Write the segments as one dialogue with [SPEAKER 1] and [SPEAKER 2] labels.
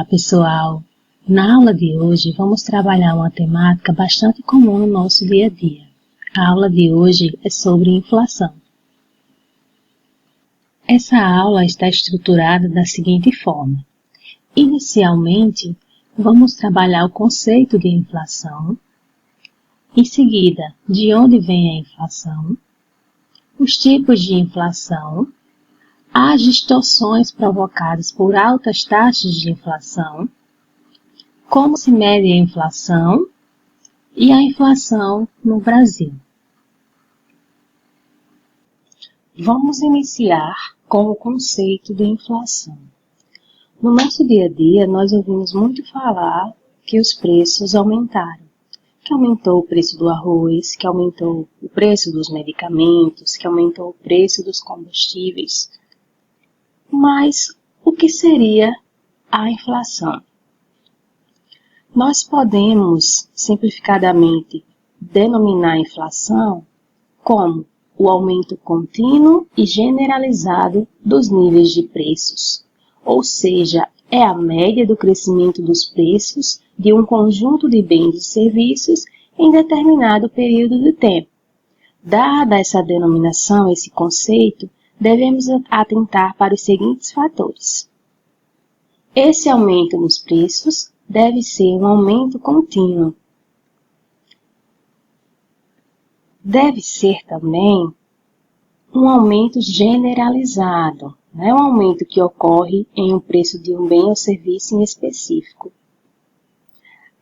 [SPEAKER 1] pessoal! Na aula de hoje vamos trabalhar uma temática bastante comum no nosso dia a dia. A aula de hoje é sobre inflação. Essa aula está estruturada da seguinte forma. Inicialmente, vamos trabalhar o conceito de inflação. Em seguida, de onde vem a inflação, os tipos de inflação, as distorções provocadas por altas taxas de inflação, como se mede a inflação e a inflação no Brasil. Vamos iniciar com o conceito de inflação. No nosso dia a dia, nós ouvimos muito falar que os preços aumentaram, que aumentou o preço do arroz, que aumentou o preço dos medicamentos, que aumentou o preço dos combustíveis. Mas o que seria a inflação? Nós podemos, simplificadamente, denominar a inflação como o aumento contínuo e generalizado dos níveis de preços, ou seja, é a média do crescimento dos preços de um conjunto de bens e serviços em determinado período de tempo. Dada essa denominação, esse conceito, devemos atentar para os seguintes fatores. Esse aumento nos preços deve ser um aumento contínuo. Deve ser também um aumento generalizado, não é um aumento que ocorre em um preço de um bem ou serviço em específico.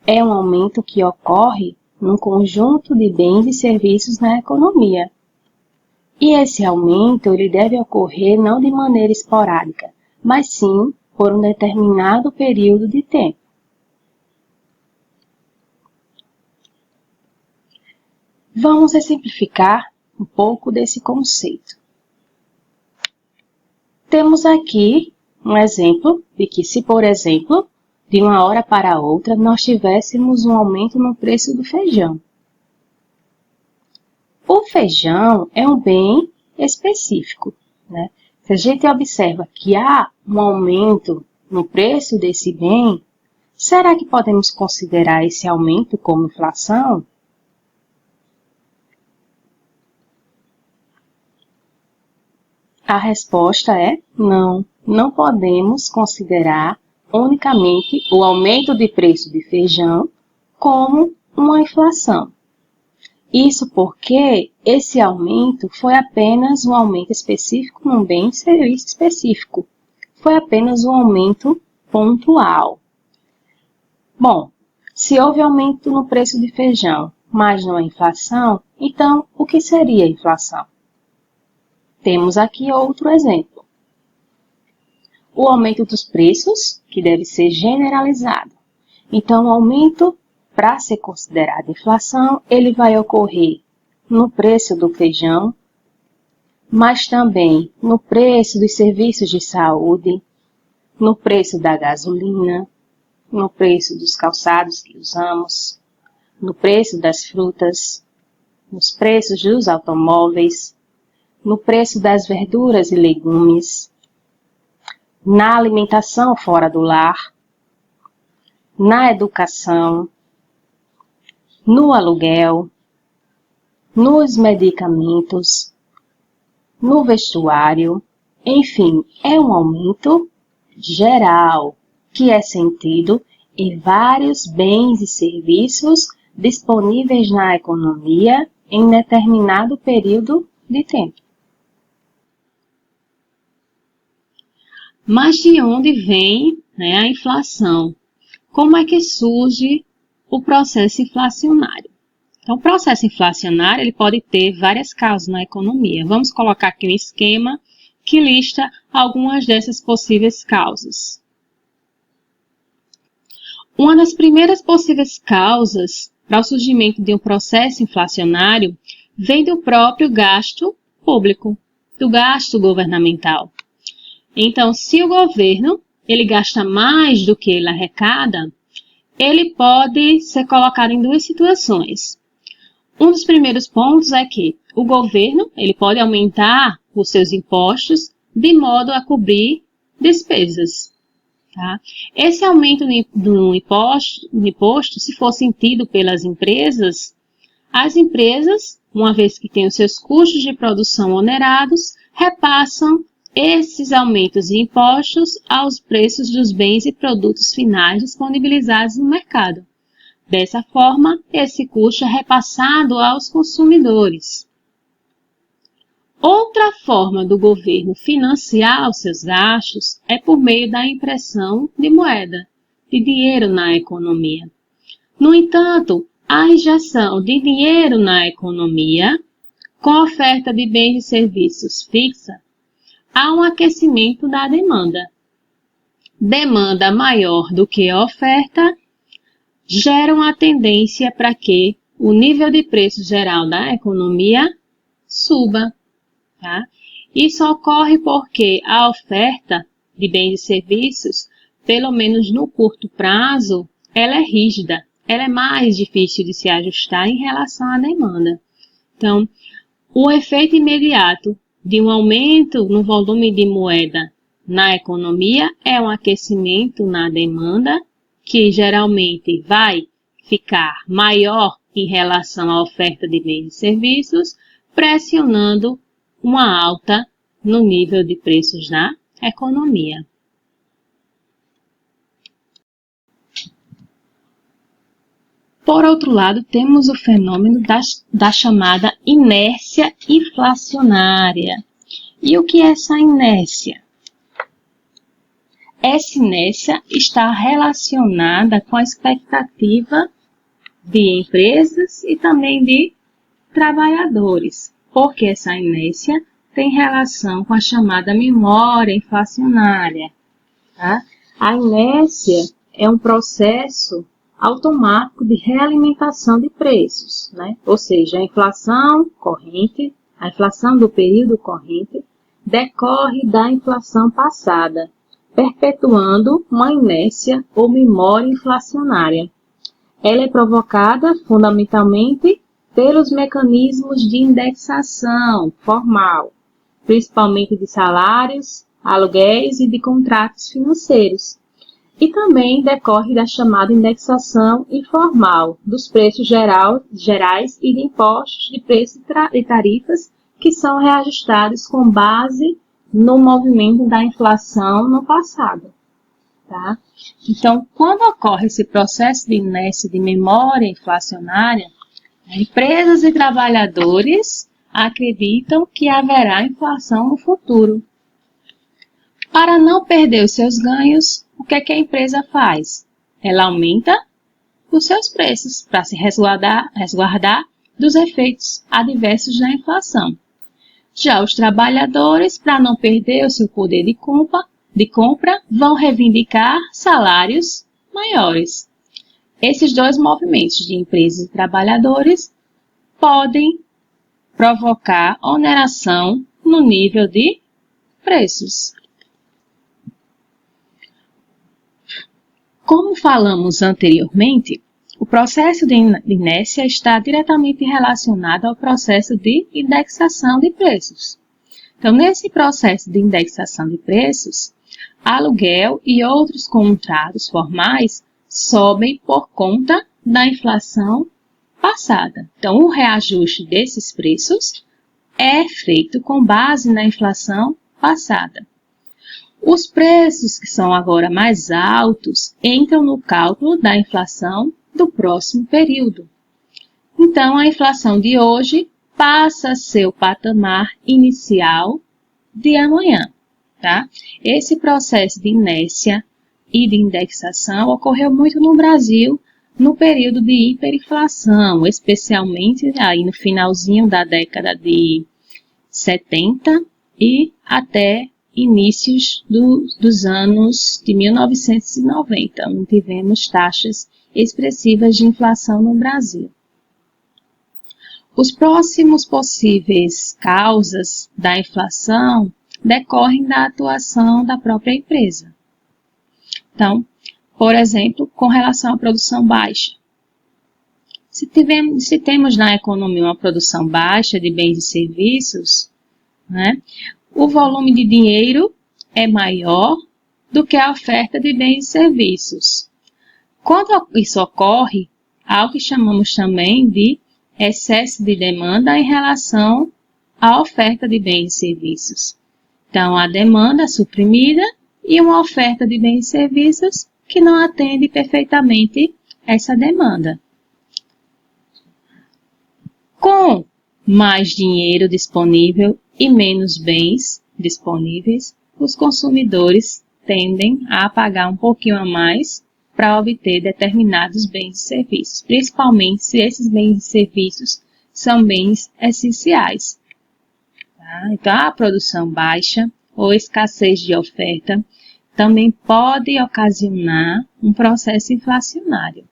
[SPEAKER 1] É um aumento que ocorre num conjunto de bens e serviços na economia. E esse aumento ele deve ocorrer não de maneira esporádica, mas sim por um determinado período de tempo. Vamos exemplificar um pouco desse conceito. Temos aqui um exemplo de que se, por exemplo, de uma hora para outra, nós tivéssemos um aumento no preço do feijão. O feijão é um bem específico, né? Se a gente observa que há um aumento no preço desse bem, será que podemos considerar esse aumento como inflação? A resposta é não. Não podemos considerar unicamente o aumento de preço de feijão como uma inflação. Isso porque esse aumento foi apenas um aumento específico num bem e serviço específico. Foi apenas um aumento pontual. Bom, se houve aumento no preço de feijão, mas não a inflação, então o que seria a inflação? Temos aqui outro exemplo. O aumento dos preços, que deve ser generalizado. Então, o aumento, para ser considerado inflação, ele vai ocorrer no preço do feijão, mas também no preço dos serviços de saúde, no preço da gasolina, no preço dos calçados que usamos, no preço das frutas, nos preços dos automóveis, no preço das verduras e legumes, na alimentação fora do lar, na educação, no aluguel, nos medicamentos, no vestuário, enfim, é um aumento geral que é sentido em vários bens e serviços disponíveis na economia em determinado período de tempo. Mas de onde vem, a inflação? Como é que surge o processo inflacionário? Então, o processo inflacionário ele pode ter várias causas na economia. Vamos colocar aqui um esquema que lista algumas dessas possíveis causas. Uma das primeiras possíveis causas para o surgimento de um processo inflacionário vem do próprio gasto público, do gasto governamental. Então, se o governo ele gasta mais do que ele arrecada, ele pode ser colocado em duas situações. Um dos primeiros pontos é que o governo ele pode aumentar os seus impostos de modo a cobrir despesas. Tá? Esse aumento do imposto, se for sentido pelas empresas, as empresas, uma vez que têm os seus custos de produção onerados, repassam esses aumentos de impostos aos preços dos bens e produtos finais disponibilizados no mercado. Dessa forma, esse custo é repassado aos consumidores. Outra forma do governo financiar os seus gastos é por meio da impressão de moeda, de dinheiro na economia. No entanto, a injeção de dinheiro na economia, com a oferta de bens e serviços fixa, há um aquecimento da demanda. Demanda maior do que a oferta gera uma tendência para que o nível de preço geral da economia suba. Tá? Isso ocorre porque a oferta de bens e serviços, pelo menos no curto prazo, ela é rígida, ela é mais difícil de se ajustar em relação à demanda. Então, o efeito imediato de um aumento no volume de moeda na economia é um aquecimento na demanda, que geralmente vai ficar maior em relação à oferta de bens e serviços, pressionando uma alta no nível de preços na economia. Por outro lado, temos o fenômeno da chamada inércia inflacionária. E o que é essa inércia? Essa inércia está relacionada com a expectativa de empresas e também de trabalhadores, porque essa inércia tem relação com a chamada memória inflacionária. Tá? A inércia é um processo automático de realimentação de preços, né? Ou seja, a inflação corrente, a inflação do período corrente, decorre da inflação passada, perpetuando uma inércia ou memória inflacionária. Ela é provocada fundamentalmente pelos mecanismos de indexação formal, principalmente de salários, aluguéis e de contratos financeiros. E também decorre da chamada indexação informal dos preços gerais e de impostos de preços e tarifas que são reajustados com base no movimento da inflação no passado. Tá? Então, quando ocorre esse processo de inércia de memória inflacionária, empresas e trabalhadores acreditam que haverá inflação no futuro. Para não perder os seus ganhos, o que é que a empresa faz? Ela aumenta os seus preços para se resguardar dos efeitos adversos da inflação. Já os trabalhadores, para não perder o seu poder de compra, vão reivindicar salários maiores. Esses dois movimentos de empresas e trabalhadores podem provocar oneração no nível de preços. Como falamos anteriormente, o processo de inércia está diretamente relacionado ao processo de indexação de preços. Então, nesse processo de indexação de preços, aluguel e outros contratos formais sobem por conta da inflação passada. Então, o reajuste desses preços é feito com base na inflação passada. Os preços que são agora mais altos entram no cálculo da inflação do próximo período. Então, a inflação de hoje passa a ser o patamar inicial de amanhã. Tá? Esse processo de inércia e de indexação ocorreu muito no Brasil no período de hiperinflação, especialmente aí no finalzinho da década de 70 e até inícios dos anos de 1990, onde tivemos taxas expressivas de inflação no Brasil. Os próximos possíveis causas da inflação decorrem da atuação da própria empresa. Então, por exemplo, com relação à produção baixa. Se temos na economia uma produção baixa de bens e serviços, né, o volume de dinheiro é maior do que a oferta de bens e serviços. Quando isso ocorre, há o que chamamos também de excesso de demanda em relação à oferta de bens e serviços. Então, a demanda suprimida e uma oferta de bens e serviços que não atende perfeitamente essa demanda. Com mais dinheiro disponível e menos bens disponíveis, os consumidores tendem a pagar um pouquinho a mais para obter determinados bens e serviços, principalmente se esses bens e serviços são bens essenciais. Tá? Então, a produção baixa ou escassez de oferta também pode ocasionar um processo inflacionário.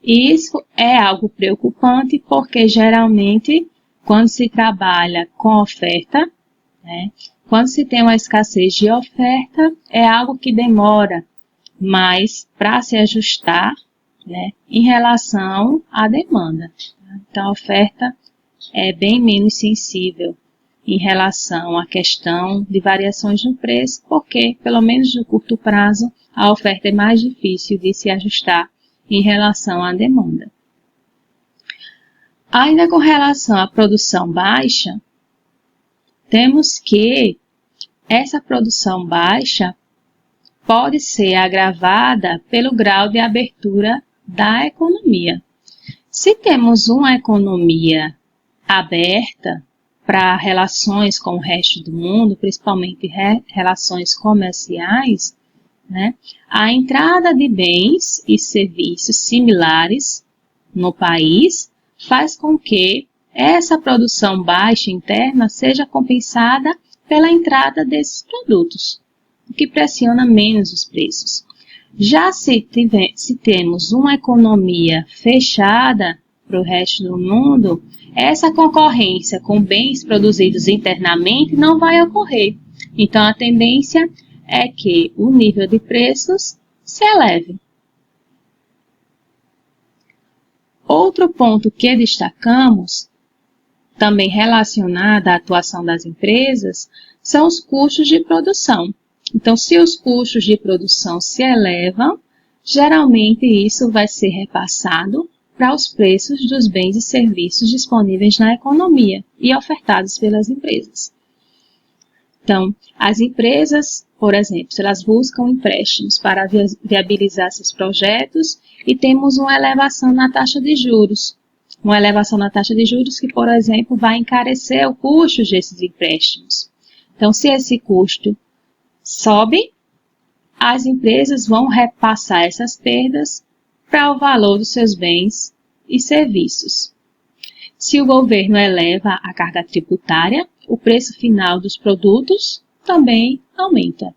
[SPEAKER 1] Isso é algo preocupante porque geralmente quando se trabalha com oferta, quando se tem uma escassez de oferta, é algo que demora mais para se ajustar em relação à demanda. Então, a oferta é bem menos sensível em relação à questão de variações no preço, porque, pelo menos no curto prazo, a oferta é mais difícil de se ajustar em relação à demanda. Ainda com relação à produção baixa, temos que essa produção baixa pode ser agravada pelo grau de abertura da economia. Se temos uma economia aberta para relações com o resto do mundo, principalmente relações comerciais, a entrada de bens e serviços similares no país faz com que essa produção baixa interna seja compensada pela entrada desses produtos, o que pressiona menos os preços. Já se temos uma economia fechada para o resto do mundo, essa concorrência com bens produzidos internamente não vai ocorrer. Então, a tendência é que o nível de preços se eleve. Outro ponto que destacamos, também relacionado à atuação das empresas, são os custos de produção. Então, se os custos de produção se elevam, geralmente isso vai ser repassado para os preços dos bens e serviços disponíveis na economia e ofertados pelas empresas. Então, as empresas, por exemplo, se elas buscam empréstimos para viabilizar seus projetos e temos uma elevação na taxa de juros. Uma elevação na taxa de juros que, por exemplo, vai encarecer o custo desses empréstimos. Então, se esse custo sobe, as empresas vão repassar essas perdas para o valor dos seus bens e serviços. Se o governo eleva a carga tributária, o preço final dos produtos também aumenta.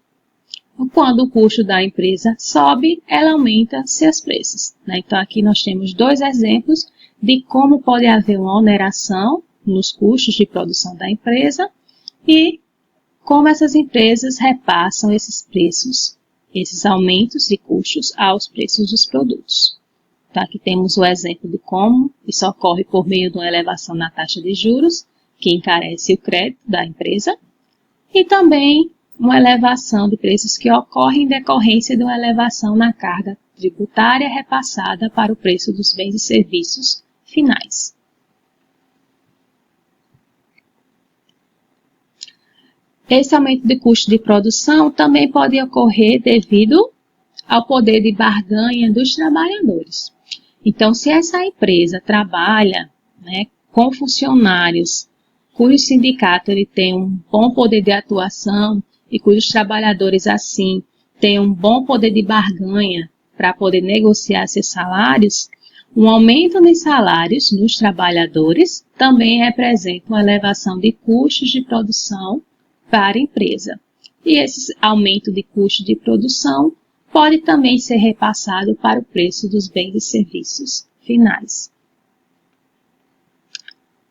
[SPEAKER 1] Quando o custo da empresa sobe, ela aumenta seus preços. Então, aqui nós temos dois exemplos de como pode haver uma oneração nos custos de produção da empresa e como essas empresas repassam esses preços, esses aumentos de custos aos preços dos produtos. Então, aqui temos o exemplo de como isso ocorre por meio de uma elevação na taxa de juros, que encarece o crédito da empresa, e também uma elevação de preços que ocorre em decorrência de uma elevação na carga tributária repassada para o preço dos bens e serviços finais. Esse aumento de custo de produção também pode ocorrer devido ao poder de barganha dos trabalhadores. Então, se essa empresa trabalha com funcionários cujo sindicato ele tem um bom poder de atuação e cujos trabalhadores, assim, têm um bom poder de barganha para poder negociar seus salários, um aumento nos salários dos trabalhadores também representa uma elevação de custos de produção para a empresa. E esse aumento de custo de produção pode também ser repassado para o preço dos bens e serviços finais.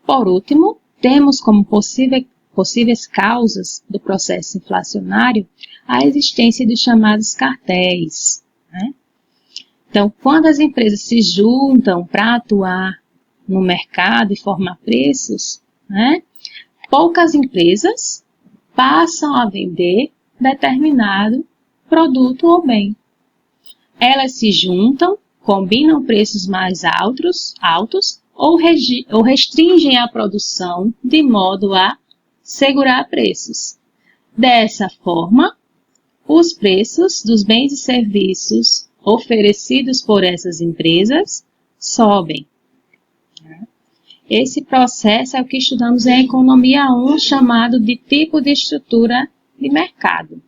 [SPEAKER 1] Por último, temos como possíveis causas do processo inflacionário a existência dos chamados cartéis. Então, quando as empresas se juntam para atuar no mercado e formar preços, poucas empresas passam a vender determinado produto ou bem. Elas se juntam, combinam preços mais altos ou restringem a produção de modo a segurar preços. Dessa forma, os preços dos bens e serviços oferecidos por essas empresas sobem. Esse processo é o que estudamos em Economia 1, chamado de tipo de estrutura de mercado.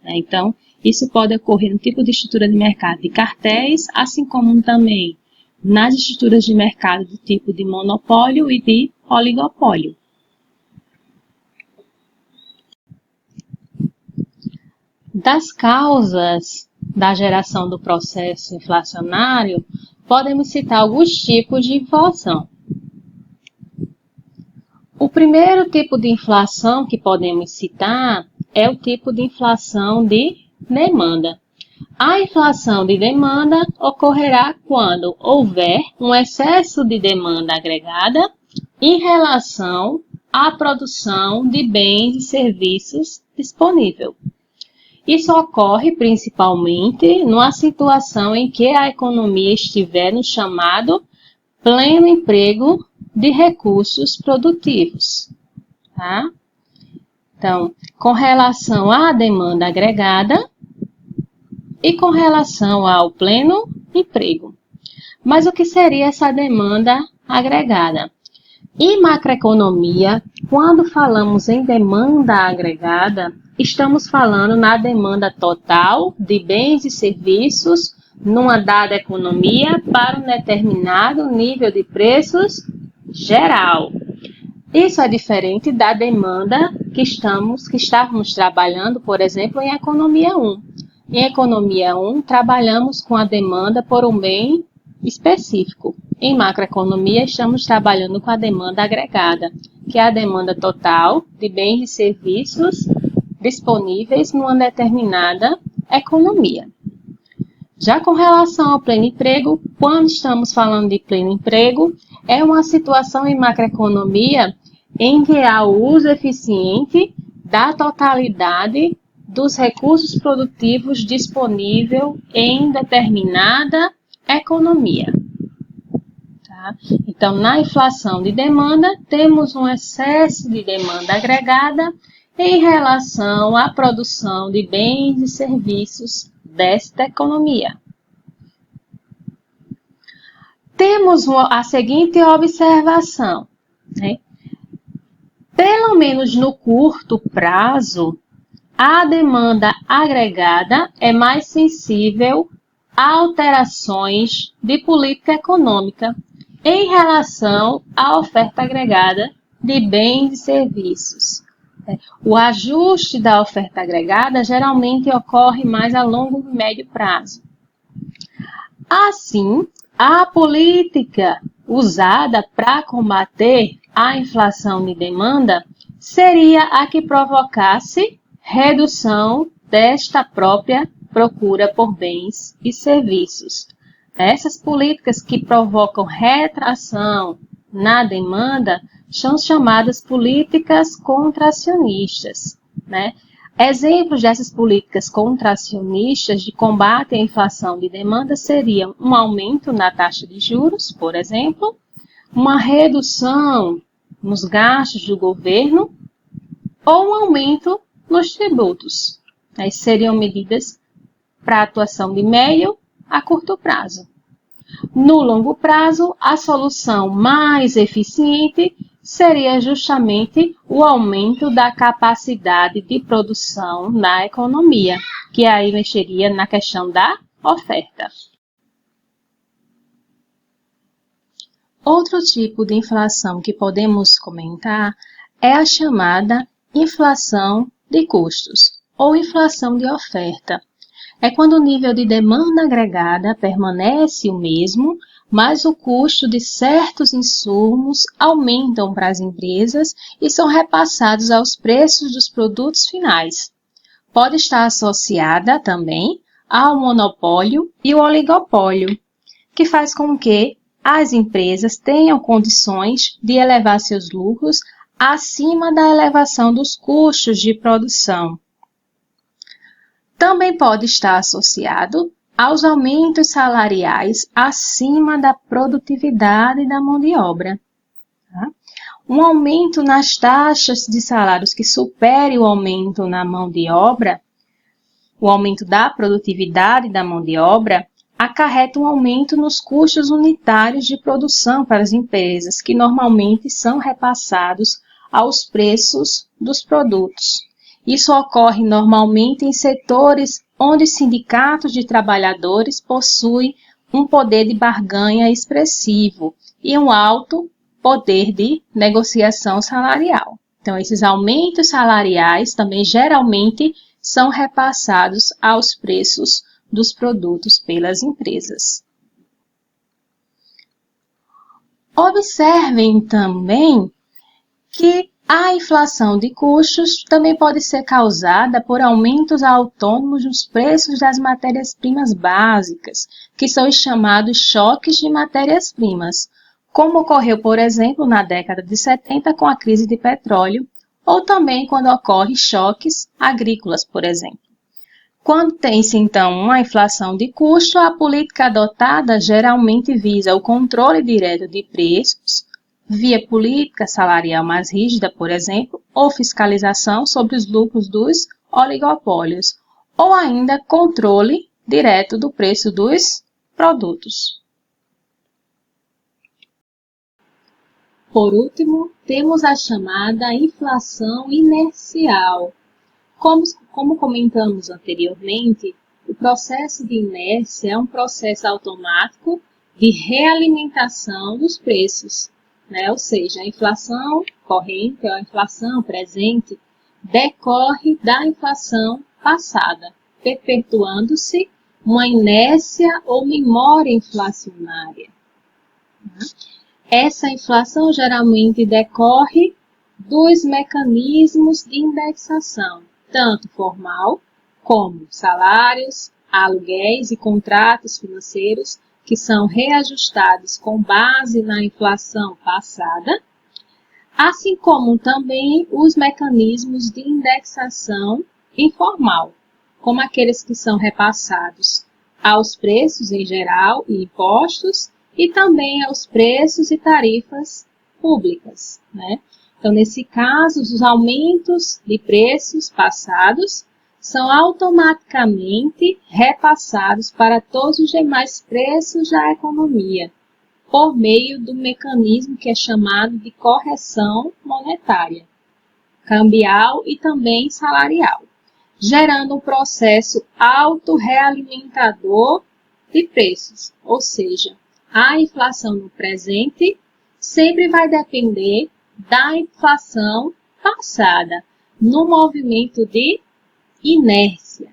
[SPEAKER 1] Então, isso pode ocorrer no tipo de estrutura de mercado de cartéis, assim como também nas estruturas de mercado do tipo de monopólio e de oligopólio. Das causas da geração do processo inflacionário, podemos citar alguns tipos de inflação. O primeiro tipo de inflação que podemos citar é o tipo de inflação de demanda. A inflação de demanda ocorrerá quando houver um excesso de demanda agregada em relação à produção de bens e serviços disponível. Isso ocorre principalmente numa situação em que a economia estiver no chamado pleno emprego de recursos produtivos. Tá? Então, com relação à demanda agregada e com relação ao pleno emprego. Mas o que seria essa demanda agregada? Em macroeconomia, quando falamos em demanda agregada, estamos falando na demanda total de bens e serviços numa dada economia para um determinado nível de preços geral. Isso é diferente da demanda que estávamos trabalhando, por exemplo, em Economia 1. Em Economia 1, trabalhamos com a demanda por um bem específico. Em macroeconomia, estamos trabalhando com a demanda agregada, que é a demanda total de bens e serviços disponíveis numa determinada economia. Já com relação ao pleno emprego, quando estamos falando de pleno emprego, é uma situação em macroeconomia em que há o uso eficiente da totalidade dos recursos produtivos disponível em determinada economia. Tá? Então, na inflação de demanda, temos um excesso de demanda agregada em relação à produção de bens e serviços desta economia. Temos a seguinte observação, né? Pelo menos no curto prazo, a demanda agregada é mais sensível a alterações de política econômica em relação à oferta agregada de bens e serviços. O ajuste da oferta agregada geralmente ocorre mais a longo e médio prazo. Assim, a política usada para combater a inflação de demanda seria a que provocasse redução desta própria procura por bens e serviços. Essas políticas que provocam retração na demanda são chamadas políticas contracionistas, né? Exemplos dessas políticas contracionistas de combate à inflação de demanda seriam um aumento na taxa de juros, por exemplo, uma redução nos gastos do governo ou um aumento nos tributos. Essas seriam medidas para atuação de médio a curto prazo. No longo prazo, a solução mais eficiente seria justamente o aumento da capacidade de produção na economia, que aí mexeria na questão da oferta. Outro tipo de inflação que podemos comentar é a chamada inflação de custos ou inflação de oferta. É quando o nível de demanda agregada permanece o mesmo, mas o custo de certos insumos aumentam para as empresas e são repassados aos preços dos produtos finais. Pode estar associada também ao monopólio e o oligopólio, que faz com que as empresas tenham condições de elevar seus lucros acima da elevação dos custos de produção. Também pode estar associado aos aumentos salariais acima da produtividade da mão de obra. Tá? Um aumento nas taxas de salários que supere o aumento na mão de obra, o aumento da produtividade da mão de obra, acarreta um aumento nos custos unitários de produção para as empresas, que normalmente são repassados aos preços dos produtos. Isso ocorre normalmente em setores onde sindicatos de trabalhadores possuem um poder de barganha expressivo e um alto poder de negociação salarial. Então, esses aumentos salariais também geralmente são repassados aos preços dos produtos pelas empresas. Observem também que a inflação de custos também pode ser causada por aumentos autônomos nos preços das matérias-primas básicas, que são os chamados choques de matérias-primas, como ocorreu, por exemplo, na década de 70 com a crise de petróleo, ou também quando ocorrem choques agrícolas, por exemplo. Quando tem-se, então, uma inflação de custo, a política adotada geralmente visa o controle direto de preços, via política salarial mais rígida, por exemplo, ou fiscalização sobre os lucros dos oligopólios, ou ainda controle direto do preço dos produtos. Por último, temos a chamada inflação inercial. Como comentamos anteriormente, o processo de inércia é um processo automático de realimentação dos preços, né? Ou seja, a inflação corrente, a inflação presente, decorre da inflação passada, perpetuando-se uma inércia ou memória inflacionária. Essa inflação geralmente decorre dos mecanismos de indexação, tanto formal como salários, aluguéis e contratos financeiros, que são reajustados com base na inflação passada, assim como também os mecanismos de indexação informal, como aqueles que são repassados aos preços em geral e impostos, e também aos preços e tarifas públicas, né? Então, nesse caso, os aumentos de preços passados são automaticamente repassados para todos os demais preços da economia, por meio do mecanismo que é chamado de correção monetária, cambial e também salarial, gerando um processo autorrealimentador de preços, ou seja, a inflação no presente sempre vai depender da inflação passada, no movimento de inércia.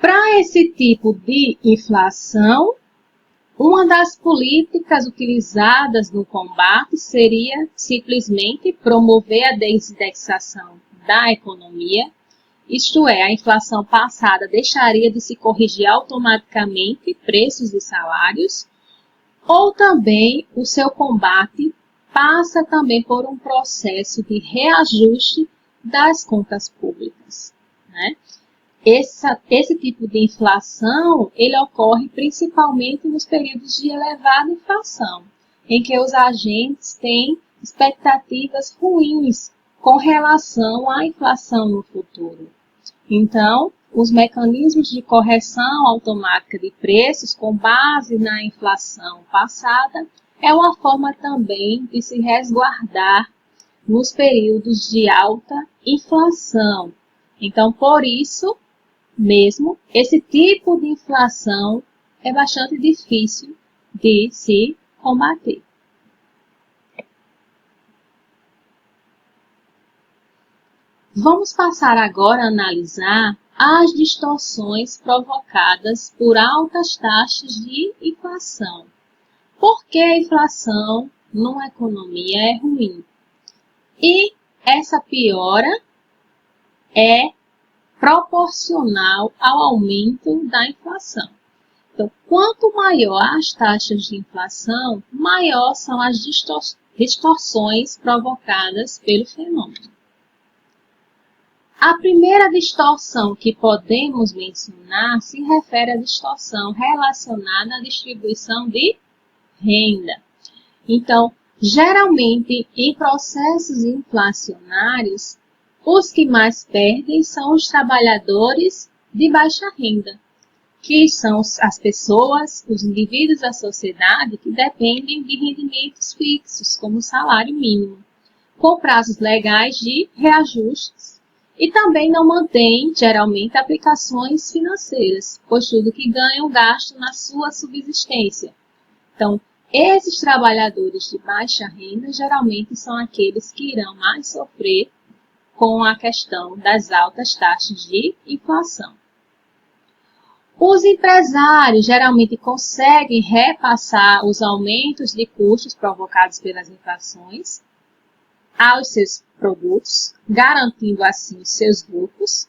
[SPEAKER 1] Para esse tipo de inflação, uma das políticas utilizadas no combate seria simplesmente promover a desindexação da economia, isto é, a inflação passada deixaria de se corrigir automaticamente preços e salários, ou também o seu combate passa também por um processo de reajuste das contas públicas, né? Esse tipo de inflação, ele ocorre principalmente nos períodos de elevada inflação, em que os agentes têm expectativas ruins com relação à inflação no futuro. Então, os mecanismos de correção automática de preços com base na inflação passada é uma forma também de se resguardar nos períodos de alta inflação. Então, por isso mesmo, esse tipo de inflação é bastante difícil de se combater. Vamos passar agora a analisar as distorções provocadas por altas taxas de inflação. Por que a inflação numa economia é ruim? E essa piora é proporcional ao aumento da inflação. Então, quanto maior as taxas de inflação, maior são as distorções provocadas pelo fenômeno. A primeira distorção que podemos mencionar se refere à distorção relacionada à distribuição de renda. Então, geralmente, em processos inflacionários, os que mais perdem são os trabalhadores de baixa renda, que são as pessoas, os indivíduos da sociedade que dependem de rendimentos fixos, como o salário mínimo, com prazos legais de reajustes, e também não mantêm, geralmente, aplicações financeiras, pois tudo que ganham gastam na sua subsistência. Então, esses trabalhadores de baixa renda geralmente são aqueles que irão mais sofrer com a questão das altas taxas de inflação. Os empresários geralmente conseguem repassar os aumentos de custos provocados pelas inflações aos seus produtos, garantindo assim os seus lucros.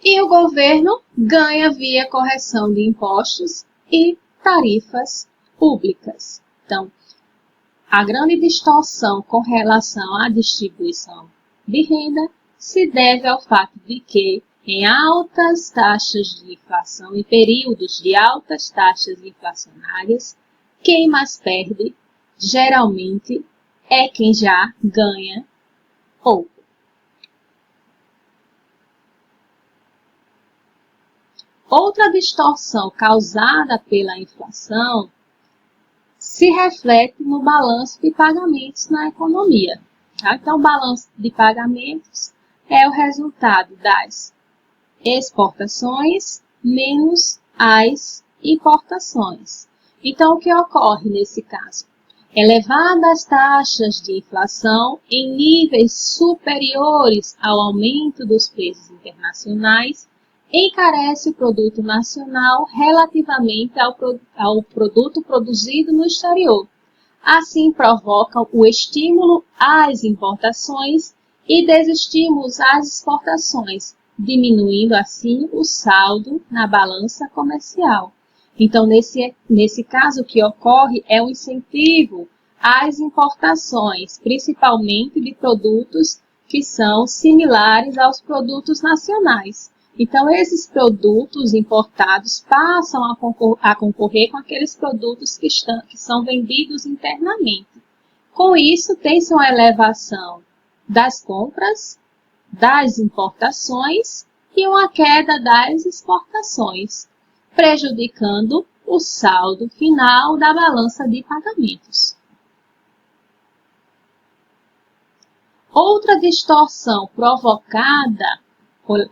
[SPEAKER 1] E o governo ganha via correção de impostos e tarifas públicas. Então, a grande distorção com relação à distribuição de renda se deve ao fato de que, em altas taxas de inflação, em períodos de altas taxas inflacionárias, quem mais perde, geralmente, é quem já ganha pouco. Outra distorção causada pela inflação se reflete no balanço de pagamentos na economia. Tá? Então, o balanço de pagamentos é o resultado das exportações menos as importações. Então, o que ocorre nesse caso? Elevadas taxas de inflação em níveis superiores ao aumento dos preços internacionais encarece o produto nacional relativamente ao produto produzido no exterior. Assim, provocam o estímulo às importações e desestímulos às exportações, diminuindo assim o saldo na balança comercial. Então, nesse caso, o que ocorre é um incentivo às importações, principalmente de produtos que são similares aos produtos nacionais. Então, esses produtos importados passam a concorrer com aqueles produtos que são vendidos internamente. Com isso, tem-se uma elevação das compras, das importações e uma queda das exportações, prejudicando o saldo final da balança de pagamentos. Outra distorção provocada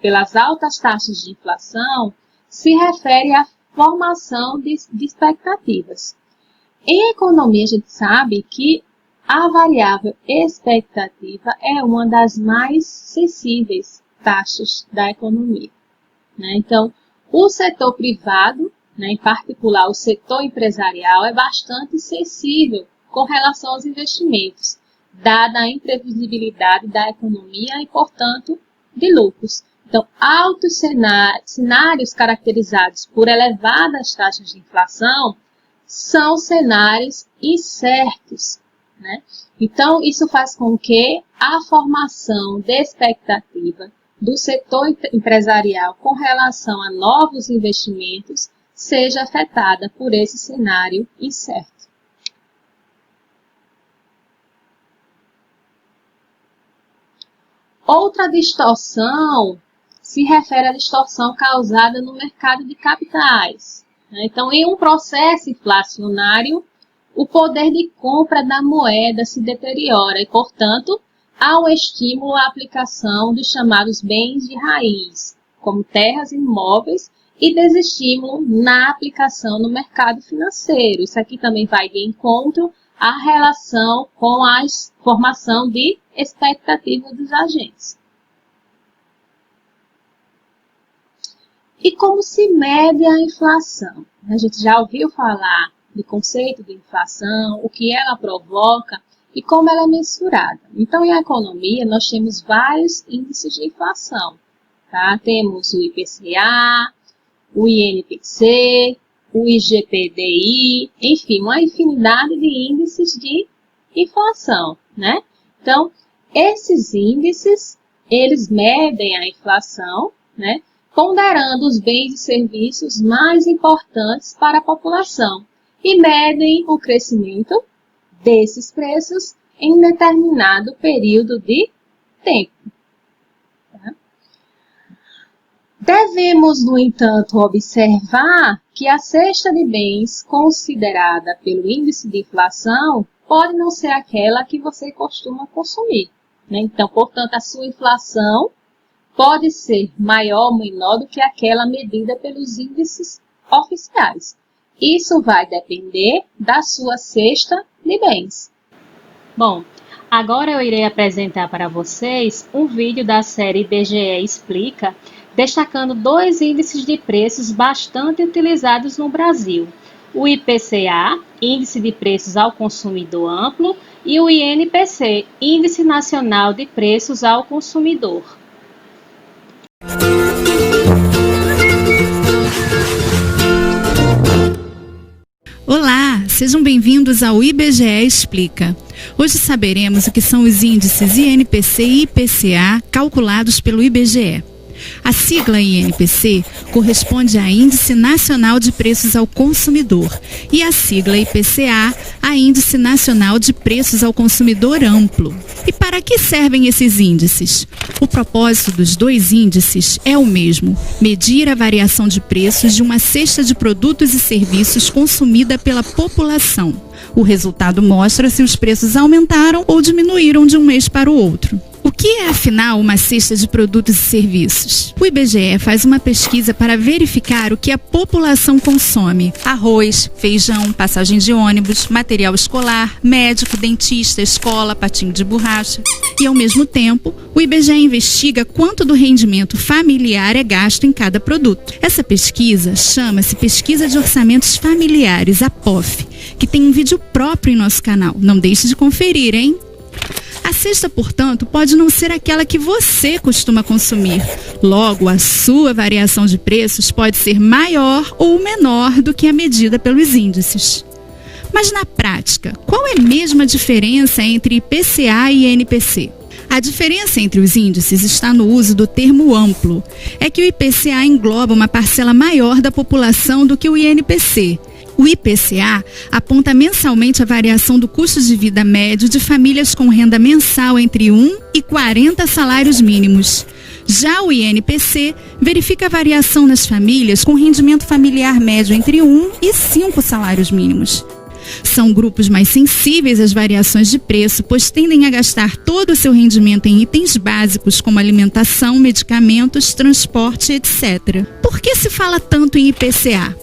[SPEAKER 1] pelas altas taxas de inflação se refere à formação de expectativas. Em economia, a gente sabe que a variável expectativa é uma das mais sensíveis taxas da economia. Então, o setor privado, em particular o setor empresarial, é bastante sensível com relação aos investimentos, dada a imprevisibilidade da economia e, portanto, de lucros. Então, altos cenários caracterizados por elevadas taxas de inflação são cenários incertos. Então, isso faz com que a formação de expectativa do setor empresarial com relação a novos investimentos seja afetada por esse cenário incerto. Outra distorção se refere à distorção causada no mercado de capitais. Então, em um processo inflacionário, o poder de compra da moeda se deteriora e, portanto, há um estímulo à aplicação dos chamados bens de raiz, como terras e imóveis, e desestímulo na aplicação no mercado financeiro. Isso aqui também vai de encontro à relação com a formação de expectativa dos agentes. E como se mede a inflação? A gente já ouviu falar do conceito de inflação, o que ela provoca e como ela é mensurada. Então, em economia, nós temos vários índices de inflação. Tá? Temos o IPCA, o INPC, o IGPDI, enfim, uma infinidade de índices de inflação. Então, Esses índices, eles medem a inflação, né, ponderando os bens e serviços mais importantes para a população e medem o crescimento desses preços em determinado período de tempo. Devemos, no entanto, observar que a cesta de bens considerada pelo índice de inflação pode não ser aquela que você costuma consumir, né? Então, portanto, a sua inflação pode ser maior ou menor do que aquela medida pelos índices oficiais. Isso vai depender da sua cesta de bens.
[SPEAKER 2] Bom, agora eu irei apresentar para vocês um vídeo da série IBGE Explica, destacando 2 índices de preços bastante utilizados no Brasil: o IPCA, Índice de Preços ao Consumidor Amplo, e o INPC, Índice Nacional de Preços ao Consumidor.
[SPEAKER 3] Olá, sejam bem-vindos ao IBGE Explica. Hoje saberemos o que são os índices INPC e IPCA calculados pelo IBGE. A sigla INPC corresponde a Índice Nacional de Preços ao Consumidor e a sigla IPCA a Índice Nacional de Preços ao Consumidor Amplo. E para que servem esses índices? O propósito dos 2 índices é o mesmo: medir a variação de preços de uma cesta de produtos e serviços consumida pela população. O resultado mostra se os preços aumentaram ou diminuíram de um mês para o outro. O que é, afinal, uma cesta de produtos e serviços? O IBGE faz uma pesquisa para verificar o que a população consome: arroz, feijão, passagem de ônibus, material escolar, médico, dentista, escola, patinho de borracha. E, ao mesmo tempo, o IBGE investiga quanto do rendimento familiar é gasto em cada produto. Essa pesquisa chama-se Pesquisa de Orçamentos Familiares, a POF, que tem um vídeo próprio em nosso canal. Não deixe de conferir, hein? A cesta, portanto, pode não ser aquela que você costuma consumir. Logo, a sua variação de preços pode ser maior ou menor do que a medida pelos índices. Mas na prática, qual é mesmo a diferença entre IPCA e INPC? A diferença entre os índices está no uso do termo amplo. É que o IPCA engloba uma parcela maior da população do que o INPC. O IPCA aponta mensalmente a variação do custo de vida médio de famílias com renda mensal entre 1 e 40 salários mínimos. Já o INPC verifica a variação nas famílias com rendimento familiar médio entre 1 e 5 salários mínimos. São grupos mais sensíveis às variações de preço, pois tendem a gastar todo o seu rendimento em itens básicos como alimentação, medicamentos, transporte, etc. Por que se fala tanto em IPCA?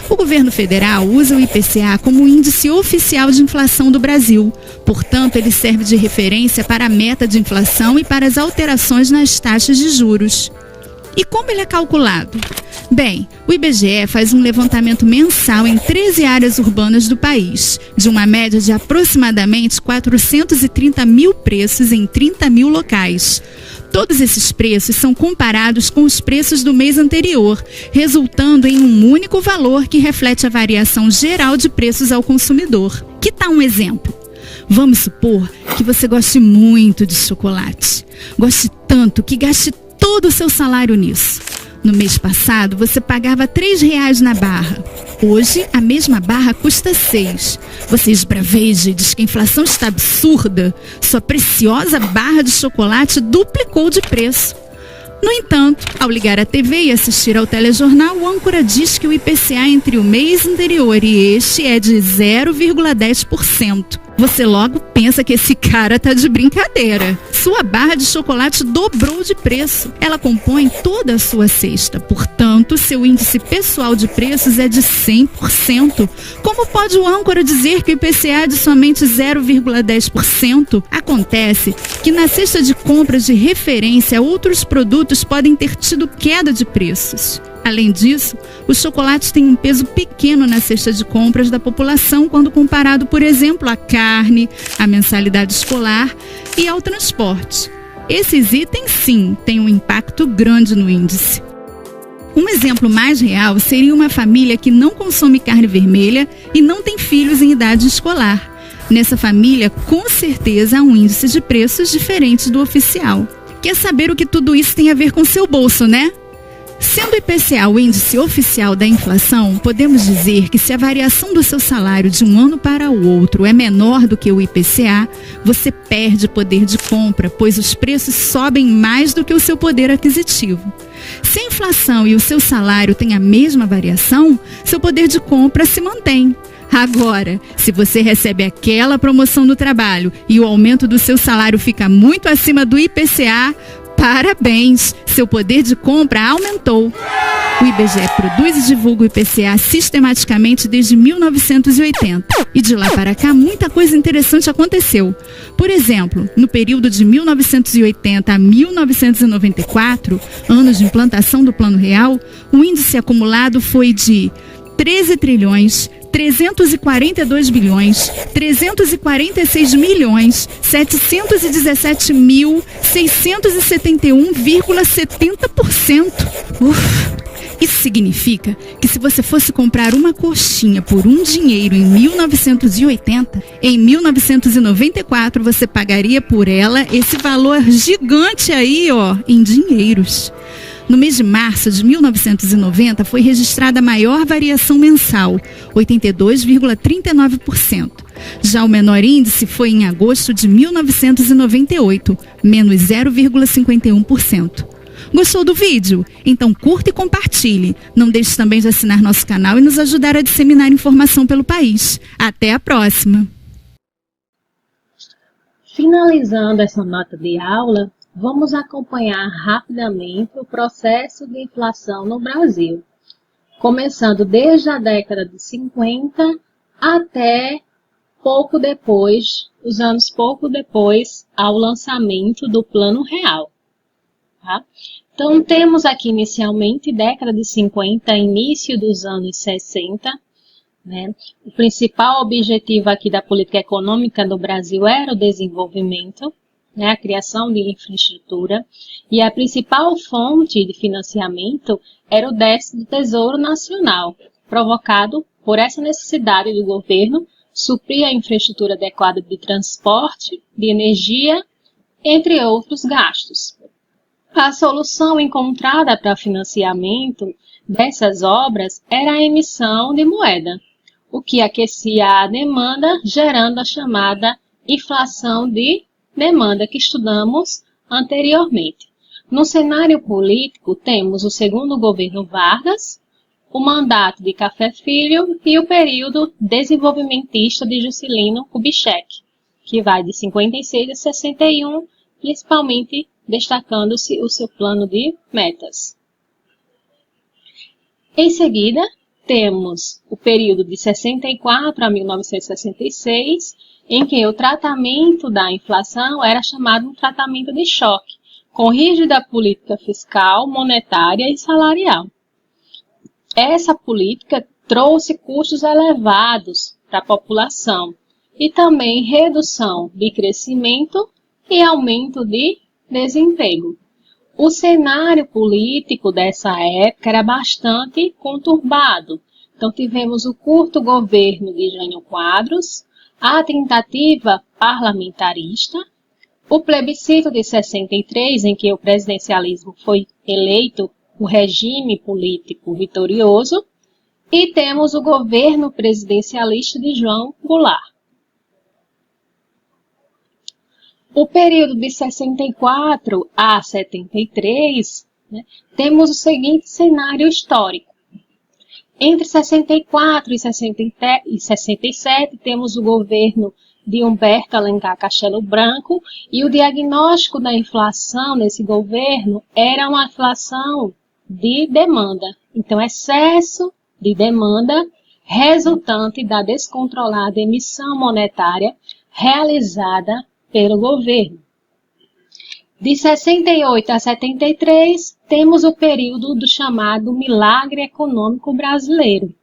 [SPEAKER 3] O governo federal usa o IPCA como o índice oficial de inflação do Brasil. Portanto, ele serve de referência para a meta de inflação e para as alterações nas taxas de juros. E como ele é calculado? Bem, o IBGE faz um levantamento mensal em 13 áreas urbanas do país, de uma média de aproximadamente 430 mil preços em 30 mil locais. Todos esses preços são comparados com os preços do mês anterior, resultando em um único valor que reflete a variação geral de preços ao consumidor. Que tal um exemplo? Vamos supor que você goste muito de chocolate. Goste tanto que gaste todo o seu salário nisso. No mês passado, você pagava R$3 na barra. Hoje, a mesma barra custa 6. Você esbraveja e diz que a inflação está absurda. Sua preciosa barra de chocolate duplicou de preço. No entanto, ao ligar a TV e assistir ao telejornal, o âncora diz que o IPCA entre o mês anterior e este é de 0,10%. Você logo pensa que esse cara tá de brincadeira. Sua barra de chocolate dobrou de preço. Ela compõe toda a sua cesta. Portanto, seu índice pessoal de preços é de 100%. Como pode o âncora dizer que o IPCA é de somente 0,10%? Acontece que na cesta de compras de referência, outros produtos podem ter tido queda de preços. Além disso, os chocolates têm um peso pequeno na cesta de compras da população quando comparado, por exemplo, à carne, à mensalidade escolar e ao transporte. Esses itens, sim, têm um impacto grande no índice. Um exemplo mais real seria uma família que não consome carne vermelha e não tem filhos em idade escolar. Nessa família, com certeza há um índice de preços diferente do oficial. Quer saber o que tudo isso tem a ver com seu bolso, né? Sendo o IPCA o índice oficial da inflação, podemos dizer que se a variação do seu salário de um ano para o outro é menor do que o IPCA, você perde poder de compra, pois os preços sobem mais do que o seu poder aquisitivo. Se a inflação e o seu salário têm a mesma variação, seu poder de compra se mantém. Agora, se você recebe aquela promoção no trabalho e o aumento do seu salário fica muito acima do IPCA, parabéns! Seu poder de compra aumentou. O IBGE produz e divulga o IPCA sistematicamente desde 1980. E de lá para cá, muita coisa interessante aconteceu. Por exemplo, no período de 1980 a 1994, anos de implantação do Plano Real, o índice acumulado foi de 13 trilhões, 342 bilhões, 346 milhões, 717.671,70%. Isso significa que se você fosse comprar uma coxinha por um dinheiro em 1980, em 1994 você pagaria por ela esse valor gigante aí, ó, em dinheiros. No mês de março de 1990, foi registrada a maior variação mensal, 82,39%. Já o menor índice foi em agosto de 1998, menos 0,51%. Gostou do vídeo? Então curta e compartilhe. Não deixe também de assinar nosso canal e nos ajudar a disseminar informação pelo país. Até a próxima!
[SPEAKER 1] Finalizando essa nota de aula, vamos acompanhar rapidamente o processo de inflação no Brasil, começando desde a década de 50 até pouco depois, os anos pouco depois ao lançamento do Plano Real. Tá? Então, temos aqui inicialmente década de 50, início dos anos 60, né? O principal objetivo aqui da política econômica do Brasil era o desenvolvimento, né, a criação de infraestrutura, e a principal fonte de financiamento era o déficit do Tesouro Nacional, provocado por essa necessidade do governo suprir a infraestrutura adequada de transporte, de energia, entre outros gastos. A solução encontrada para financiamento dessas obras era a emissão de moeda, o que aquecia a demanda, gerando a chamada inflação de demanda que estudamos anteriormente. No cenário político, temos o segundo governo Vargas, o mandato de Café Filho e o período desenvolvimentista de Juscelino Kubitschek, que vai de 56 a 61, principalmente destacando-se o seu plano de metas. Em seguida, temos o período de 64 a 1966, em que o tratamento da inflação era chamado de tratamento de choque, com rígida política fiscal, monetária e salarial. Essa política trouxe custos elevados para a população e também redução de crescimento e aumento de desemprego. O cenário político dessa época era bastante conturbado. Então, tivemos o curto governo de Jânio Quadros, a tentativa parlamentarista, o plebiscito de 63, em que o presidencialismo foi eleito o regime político vitorioso, e temos o governo presidencialista de João Goulart. O período de 64 a 73, né, temos o seguinte cenário histórico. Entre 64 e 67, temos o governo de Humberto Alencar Castelo Branco, e o diagnóstico da inflação nesse governo era uma inflação de demanda. Então, excesso de demanda resultante da descontrolada emissão monetária realizada pelo governo. De 68 a 73, temos o período do chamado milagre econômico brasileiro.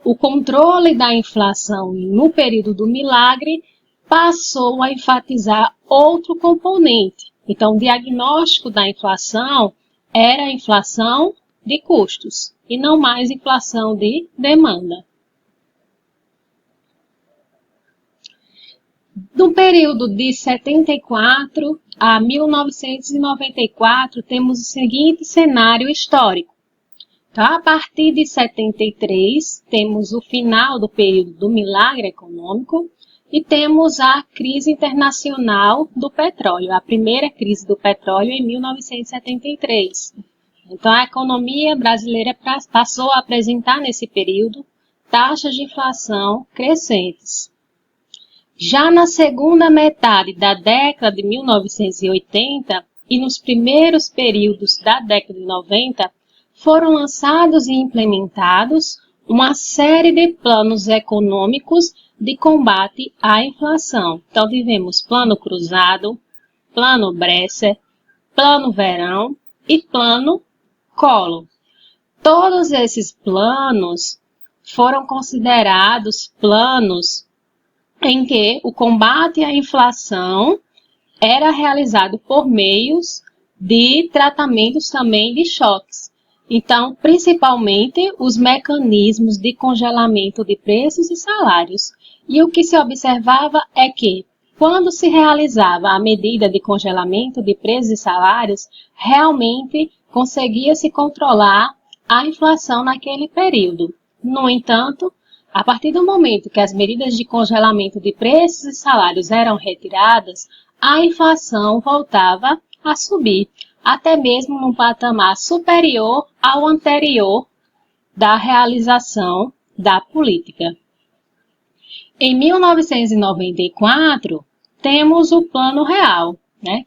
[SPEAKER 1] O controle da inflação no período do milagre passou a enfatizar outro componente. Então, o diagnóstico da inflação era a inflação de custos e não mais inflação de demanda.
[SPEAKER 2] No período de 74 a 1994, temos o seguinte cenário histórico. Então, a partir de 73, temos o final do período do milagre econômico e temos a crise internacional do petróleo, a primeira crise do petróleo em 1973. Então, a economia brasileira passou a apresentar nesse período taxas de inflação crescentes. Já na segunda metade da década de 1980 e nos primeiros períodos da década de 90, foram lançados e implementados uma série de planos econômicos de combate à inflação. Então, tivemos Plano Cruzado, Plano Bresser, Plano Verão e Plano Collor. Todos esses planos foram considerados planos em que o combate à inflação era realizado por meios de tratamentos também de choques. Então, principalmente os mecanismos de congelamento de preços e salários. E o que se observava é que, quando se realizava a medida de congelamento de preços e salários, realmente conseguia-se controlar a inflação naquele período. No entanto, a partir do momento que as medidas de congelamento de preços e salários eram retiradas, a inflação voltava a subir, até mesmo num patamar superior ao anterior da realização da política. Em 1994, temos o Plano Real,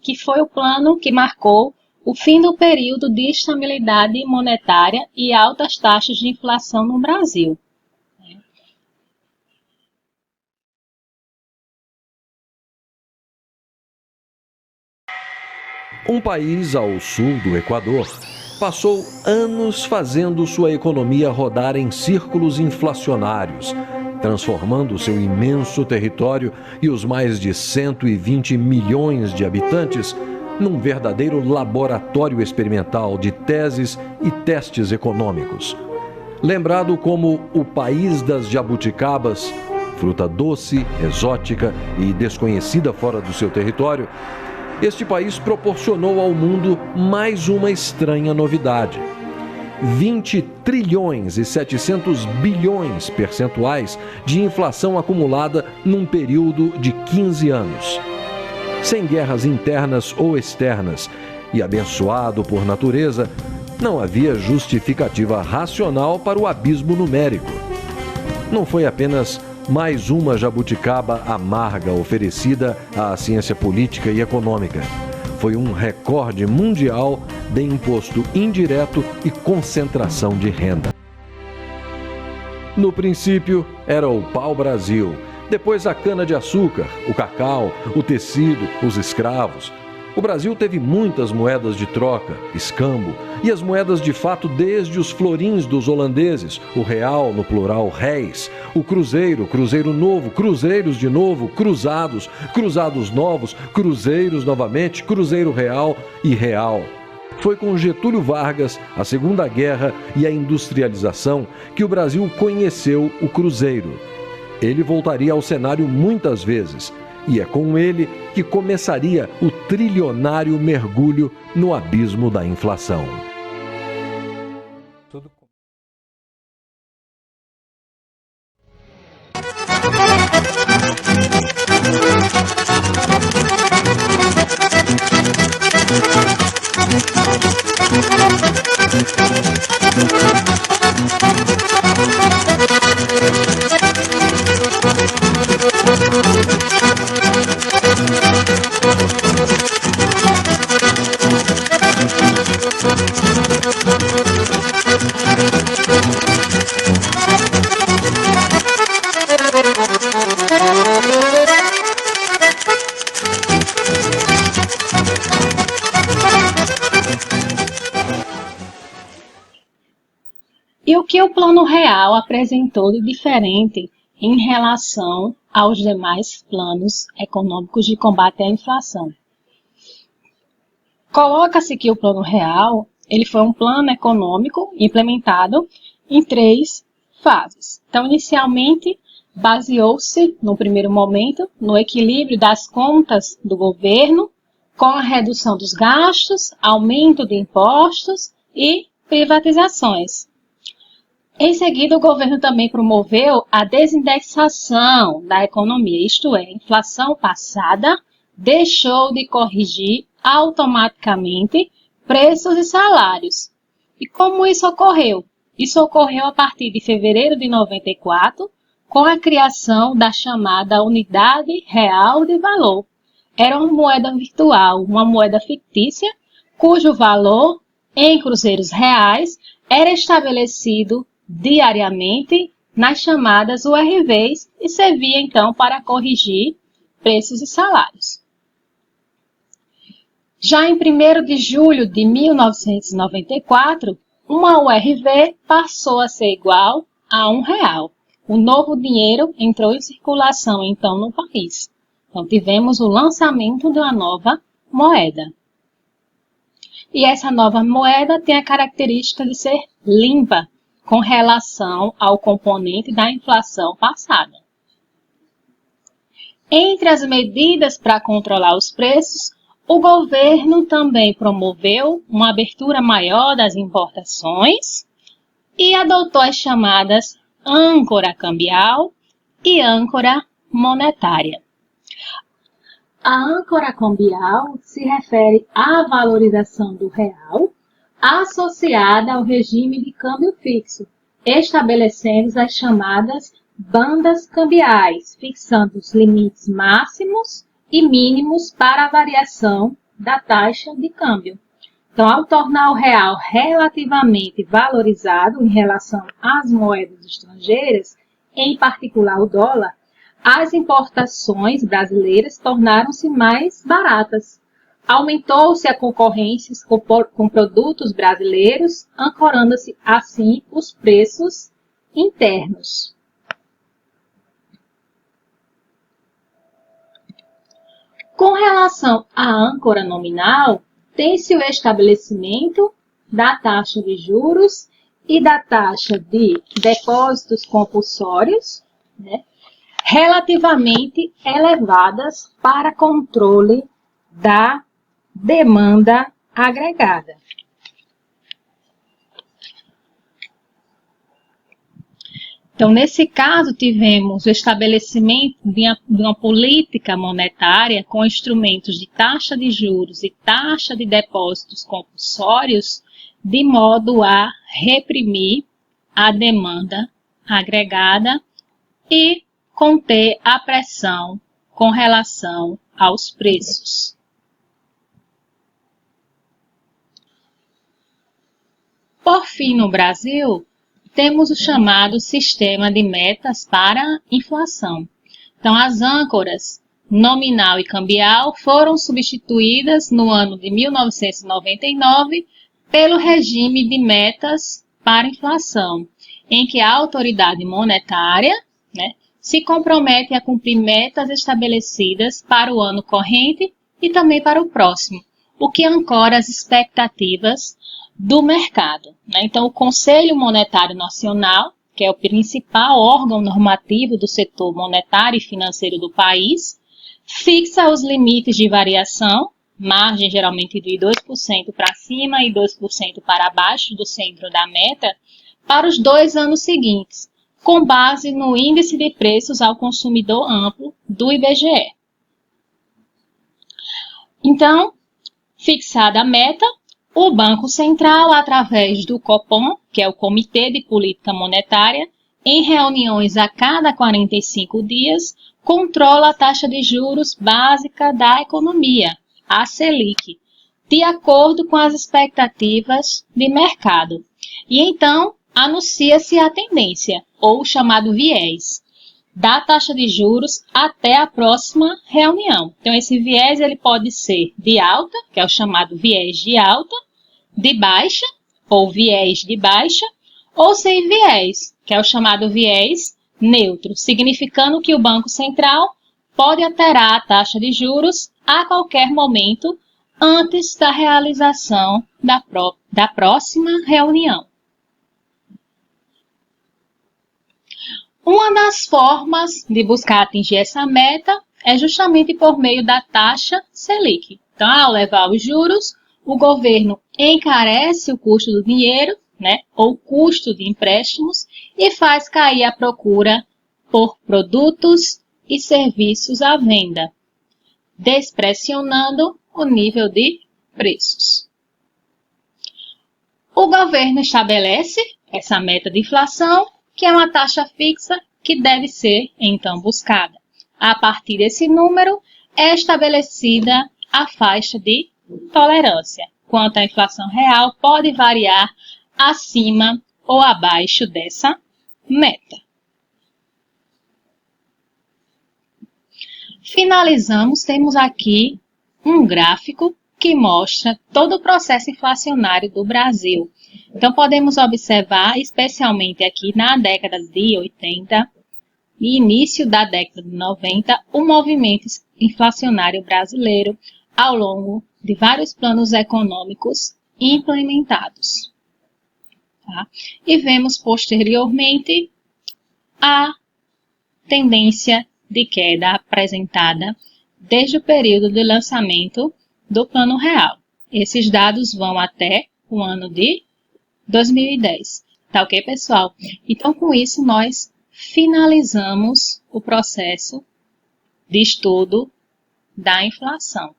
[SPEAKER 2] que foi o plano que marcou o fim do período de estabilidade monetária e altas taxas de inflação no Brasil.
[SPEAKER 4] Um país ao sul do Equador passou anos fazendo sua economia rodar em círculos inflacionários, transformando seu imenso território e os mais de 120 milhões de habitantes num verdadeiro laboratório experimental de teses e testes econômicos. Lembrado como o país das jabuticabas, fruta doce, exótica e desconhecida fora do seu território, este país proporcionou ao mundo mais uma estranha novidade. 20 trilhões e 700 bilhões percentuais de inflação acumulada num período de 15 anos. Sem guerras internas ou externas e abençoado por natureza, não havia justificativa racional para o abismo numérico. Não foi apenas mais uma jabuticaba amarga oferecida à ciência política e econômica. Foi um recorde mundial de imposto indireto e concentração de renda. No princípio, era o pau-brasil, depois a cana-de-açúcar, o cacau, o tecido, os escravos. O Brasil teve muitas moedas de troca, escambo, e as moedas de fato desde os florins dos holandeses, o real, no plural réis, o cruzeiro, cruzeiro novo, cruzeiros de novo, cruzados, cruzados novos, cruzeiros novamente, cruzeiro real e real. Foi com Getúlio Vargas, a Segunda Guerra e a industrialização que o Brasil conheceu o cruzeiro. Ele voltaria ao cenário muitas vezes, e é com ele que começaria o trilionário mergulho no abismo da inflação.
[SPEAKER 2] E o que o Plano Real apresentou de diferente em relação aos demais planos econômicos de combate à inflação? Coloca-se que o Plano Real ele foi um plano econômico implementado em 3 fases. Então, inicialmente, baseou-se, no primeiro momento, no equilíbrio das contas do governo, com a redução dos gastos, aumento de impostos e privatizações. Em seguida, o governo também promoveu a desindexação da economia, isto é, a inflação passada deixou de corrigir automaticamente preços e salários. E como isso ocorreu? Isso ocorreu a partir de fevereiro de 94, com a criação da chamada Unidade Real de Valor. Era uma moeda virtual, uma moeda fictícia, cujo valor, em cruzeiros reais, era estabelecido diariamente nas chamadas URVs e servia, então, para corrigir preços e salários. Já em 1º de julho de 1994, uma URV passou a ser igual a R$1. O novo dinheiro entrou em circulação, então, no país. Então, tivemos o lançamento de uma nova moeda. E essa nova moeda tem a característica de ser limpa, com relação ao componente da inflação passada. Entre as medidas para controlar os preços, o governo também promoveu uma abertura maior das importações e adotou as chamadas âncora cambial e âncora monetária. A âncora cambial se refere à valorização do real associada ao regime de câmbio fixo, estabelecendo as chamadas bandas cambiais, fixando os limites máximos e mínimos para a variação da taxa de câmbio. Então, ao tornar o real relativamente valorizado em relação às moedas estrangeiras, em particular o dólar, as importações brasileiras tornaram-se mais baratas. Aumentou-se a concorrência com produtos brasileiros, ancorando-se assim os preços internos. Com relação à âncora nominal, tem-se o estabelecimento da taxa de juros e da taxa de depósitos compulsórios, relativamente elevadas para controle da demanda agregada. Então, nesse caso, tivemos o estabelecimento de uma política monetária com instrumentos de taxa de juros e taxa de depósitos compulsórios, de modo a reprimir a demanda agregada e conter a pressão com relação aos preços. Por fim, no Brasil, temos o chamado sistema de metas para inflação. Então, as âncoras nominal e cambial foram substituídas no ano de 1999 pelo regime de metas para inflação, em que a autoridade monetária, se compromete a cumprir metas estabelecidas para o ano corrente e também para o próximo, o que ancora as expectativas do mercado. Então, o Conselho Monetário Nacional, que é o principal órgão normativo do setor monetário e financeiro do país, fixa os limites de variação, margem geralmente de 2% para cima e 2% para baixo do centro da meta, para os 2 anos seguintes, com base no Índice de Preços ao Consumidor Amplo do IBGE. Então, fixada a meta, o Banco Central, através do Copom, que é o Comitê de Política Monetária, em reuniões a cada 45 dias, controla a taxa de juros básica da economia, a Selic, de acordo com as expectativas de mercado. E então, anuncia-se a tendência, ou o chamado viés, da taxa de juros até a próxima reunião. Então, esse viés ele pode ser de alta, que é o chamado viés de alta, de baixa, ou viés de baixa, ou sem viés, que é o chamado viés neutro, significando que o Banco Central pode alterar a taxa de juros a qualquer momento antes da realização da próxima reunião. Uma das formas de buscar atingir essa meta é justamente por meio da taxa Selic. Então, ao levar os juros, o governo encarece o custo do dinheiro, né, ou custo de empréstimos, e faz cair a procura por produtos e serviços à venda, despressionando o nível de preços. O governo estabelece essa meta de inflação, que é uma taxa fixa que deve ser, então, buscada. A partir desse número, é estabelecida a faixa de tolerância, quanto à inflação real pode variar acima ou abaixo dessa meta. Finalizamos, temos aqui um gráfico que mostra todo o processo inflacionário do Brasil. Então, podemos observar, especialmente aqui na década de 80 e início da década de 90, o movimento inflacionário brasileiro ao longo de vários planos econômicos implementados. Tá? E vemos posteriormente a tendência de queda apresentada desde o período de lançamento do Plano Real. Esses dados vão até o ano de 2010. Tá ok, pessoal? Então, com isso, nós finalizamos o processo de estudo da inflação.